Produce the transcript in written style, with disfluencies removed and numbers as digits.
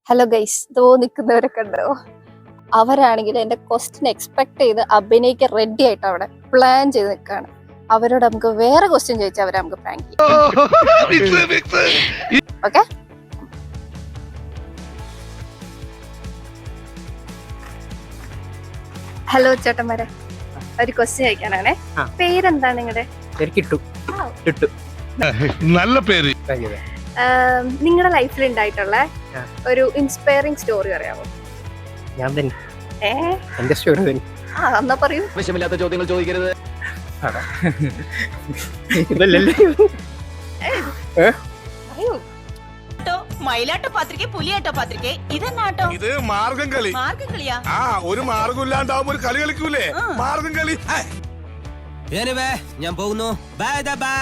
Hello guys, ഇതോ നിൽക്കുന്നവരൊക്കെ ഉണ്ടോ? അവരാണെങ്കിൽ എൻ്റെ ക്വസ്റ്റ്യൻ എക്സ്പെക്ട് ചെയ്ത് അഭിനയിക്കാൻ റെഡി ആയിട്ട് അവിടെ പ്ലാൻ ചെയ്ത് നിൽക്കുകയാണ്. അവരോട് നമുക്ക് വേറെ ക്വസ്റ്റ്യൻ ചോദിച്ചാൽ അവരെ നമുക്ക് പ്രാങ്ക് ചെയ്യാം. ഓക്കെ, ഹലോ ചേട്ടന്മാരെ, ഒരു ക്വസ്റ്റ്യൻ ചോദിക്കാനാണേ. പേരെന്താണ് നിങ്ങളുടെ? നല്ല പേര്. നിങ്ങളുടെ ലൈഫിൽ ഉണ്ടായിട്ടുള്ള ഒരു ഇൻസ്പയറിംഗ് സ്റ്റോറി അറിയാമോ? ഞാൻ തന്നെ എന്റെ സ്റ്റോറി തന്നെ. എന്നാ പറയൂ. ആവശ്യമില്ലാത്ത ചോദ്യങ്ങൾ ചോദിക്കരുത്. മയിലാട്ട പത്രിക, പുലിയാട്ട പത്രിക, ഇതെന്നാട്ടോ? ഇത് മാർഗം കളി. മാർഗം കളിയാ? ഒരു മാർഗം ഇല്ലാണ്ടാവുമ്പോ ഒരു കളി കളിക്കൂലേ, മാർഗം കളി. ഞാൻ പോകുന്നു. Bye bye.